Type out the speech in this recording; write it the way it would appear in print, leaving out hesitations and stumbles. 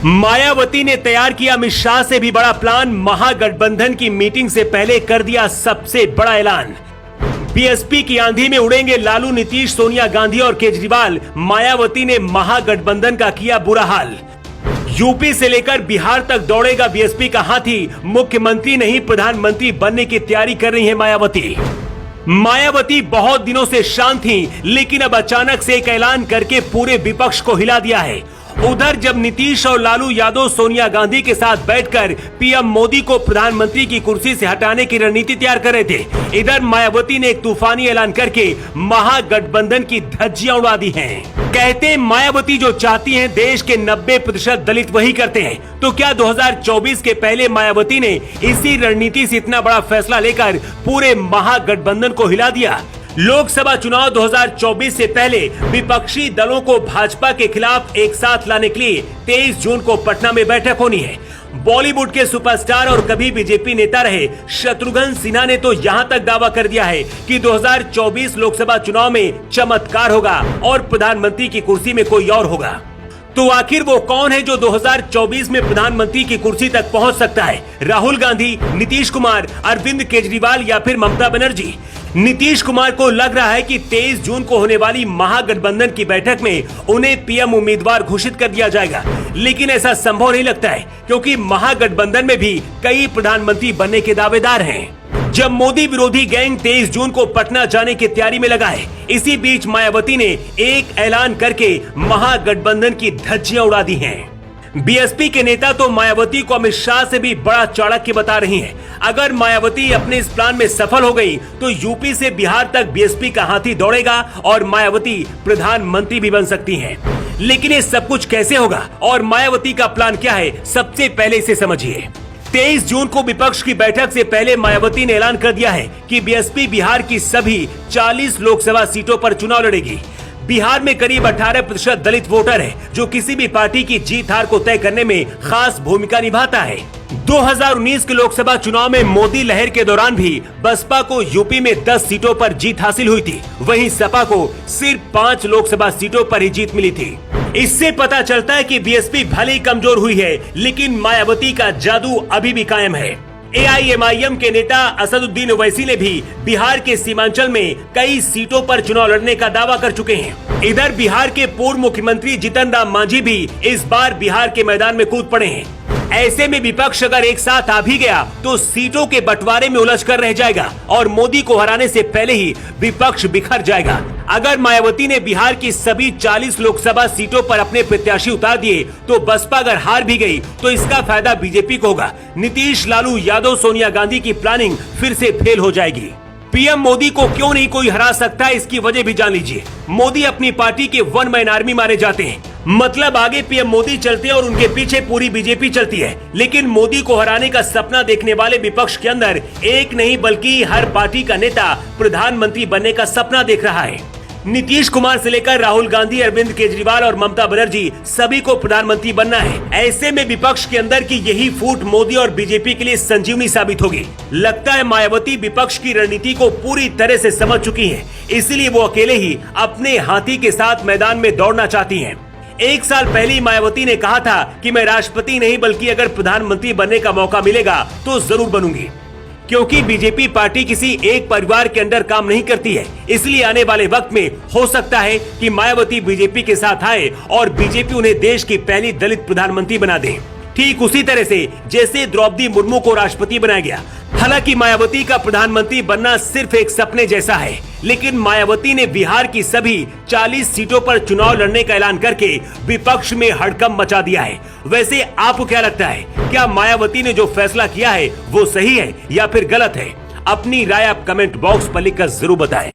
मायावती ने तैयार किया अमित शाह से भी बड़ा प्लान। महागठबंधन की मीटिंग से पहले कर दिया सबसे बड़ा ऐलान। बीएसपी की आंधी में उड़ेंगे लालू, नीतीश, सोनिया गांधी और केजरीवाल। मायावती ने महागठबंधन का किया बुरा हाल। यूपी से लेकर बिहार तक दौड़ेगा बीएसपी का हाथी। मुख्यमंत्री नहीं प्रधानमंत्री बनने की तैयारी कर रही है मायावती। मायावती बहुत दिनों से शांत थी, लेकिन अब अचानक से एक ऐलान करके पूरे विपक्ष को हिला दिया है। उधर जब नीतीश और लालू यादव सोनिया गांधी के साथ बैठकर पीएम मोदी को प्रधानमंत्री की कुर्सी से हटाने की रणनीति तैयार कर रहे थे, इधर मायावती ने एक तूफानी ऐलान करके महागठबंधन की धज्जियां उड़ा दी हैं। कहते हैं मायावती जो चाहती हैं देश के 90% दलित वही करते हैं। तो क्या 2024 के पहले मायावती ने इसी रणनीति से इतना बड़ा फैसला लेकर पूरे महागठबंधन को हिला दिया? लोकसभा चुनाव 2024 से पहले विपक्षी दलों को भाजपा के खिलाफ एक साथ लाने के लिए 23 जून को पटना में बैठक होनी है। बॉलीवुड के सुपरस्टार और कभी बीजेपी नेता रहे शत्रुघ्न सिन्हा ने तो यहां तक दावा कर दिया है कि 2024 लोकसभा चुनाव में चमत्कार होगा और प्रधानमंत्री की कुर्सी में कोई और होगा। तो आखिर वो कौन है जो 2024 में प्रधानमंत्री की कुर्सी तक पहुंच सकता है? राहुल गांधी, नीतीश कुमार, अरविंद केजरीवाल या फिर ममता बनर्जी? नीतीश कुमार को लग रहा है कि 23 जून को होने वाली महागठबंधन की बैठक में उन्हें पीएम उम्मीदवार घोषित कर दिया जाएगा, लेकिन ऐसा संभव नहीं लगता है क्योंकि महागठबंधन में भी कई प्रधानमंत्री बनने के दावेदार हैं। जब मोदी विरोधी गैंग 23 जून को पटना जाने की तैयारी में लगा है, इसी बीच मायावती ने एक ऐलान करके महागठबंधन की धज्जियां उड़ा दी हैं। बीएसपी के नेता तो मायावती को अमित शाह से भी बड़ा चाणक्य बता रही हैं। अगर मायावती अपने इस प्लान में सफल हो गई तो यूपी से बिहार तक बीएसपी का हाथी दौड़ेगा और मायावती प्रधानमंत्री भी बन सकती हैं। लेकिन ये सब कुछ कैसे होगा और मायावती का प्लान क्या है, सबसे पहले इसे समझिए। 23 जून को विपक्ष की बैठक से पहले मायावती ने ऐलान कर दिया है कि बीएसपी बिहार की सभी 40 लोकसभा सीटों पर चुनाव लड़ेगी। बिहार में करीब 18% दलित वोटर है, जो किसी भी पार्टी की जीत हार को तय करने में खास भूमिका निभाता है। 2019 के लोकसभा चुनाव में मोदी लहर के दौरान भी बसपा को यूपी में 10 सीटों पर जीत हासिल हुई थी, वहीं सपा को सिर्फ 5 लोकसभा सीटों पर ही जीत मिली थी। इससे पता चलता है कि बीएसपी भले ही कमजोर हुई है, लेकिन मायावती का जादू अभी भी कायम है। एआईएमआईएम के नेता असदुद्दीन ओवैसी ने भी बिहार के सीमांचल में कई सीटों पर चुनाव लड़ने का दावा कर चुके हैं। इधर बिहार के पूर्व मुख्यमंत्री जीतन राम मांझी भी इस बार बिहार के मैदान में कूद पड़े हैं। ऐसे में विपक्ष अगर एक साथ आ भी गया तो सीटों के बंटवारे में उलझ कर रह जाएगा और मोदी को हराने से पहले ही विपक्ष बिखर जाएगा। अगर मायावती ने बिहार की सभी 40 लोकसभा सीटों पर अपने प्रत्याशी उतार दिए तो बसपा अगर हार भी गई तो इसका फायदा बीजेपी को होगा। नीतीश, लालू यादव, सोनिया गांधी की प्लानिंग फिर से फेल हो जाएगी। पीएम मोदी को क्यों नहीं कोई हरा सकता, इसकी वजह भी जान लीजिए। मोदी अपनी पार्टी के वन मैन आर्मी माने जाते हैं, मतलब आगे पीएम मोदी चलते हैं और उनके पीछे पूरी बीजेपी चलती है। लेकिन मोदी को हराने का सपना देखने वाले विपक्ष के अंदर एक नहीं बल्कि हर पार्टी का नेता प्रधानमंत्री बनने का सपना देख रहा है। नीतीश कुमार से लेकर राहुल गांधी, अरविंद केजरीवाल और ममता बनर्जी सभी को प्रधानमंत्री बनना है। ऐसे में विपक्ष के अंदर की यही फूट मोदी और बीजेपी के लिए संजीवनी साबित होगी। लगता है मायावती विपक्ष की रणनीति को पूरी तरह से समझ चुकी हैं, इसलिए वो अकेले ही अपने हाथी के साथ मैदान में दौड़ना चाहती हैं। 1 साल पहले मायावती ने कहा था कि मैं राष्ट्रपति नहीं बल्कि अगर प्रधानमंत्री बनने का मौका मिलेगा तो जरूर बनूंगी, क्योंकि बीजेपी पार्टी किसी एक परिवार के अंदर काम नहीं करती है। इसलिए आने वाले वक्त में हो सकता है कि मायावती बीजेपी के साथ आए और बीजेपी उन्हें देश की पहली दलित प्रधानमंत्री बना दे, ठीक उसी तरह से जैसे द्रौपदी मुर्मू को राष्ट्रपति बनाया गया। हालांकि मायावती का प्रधानमंत्री बनना सिर्फ एक सपने जैसा है, लेकिन मायावती ने बिहार की सभी 40 सीटों पर चुनाव लड़ने का ऐलान करके विपक्ष में हड़कंप मचा दिया है। वैसे आपको क्या लगता है, क्या मायावती ने जो फैसला किया है वो सही है या फिर गलत है? अपनी राय आप कमेंट बॉक्स पर लिखकर जरूर बताएं।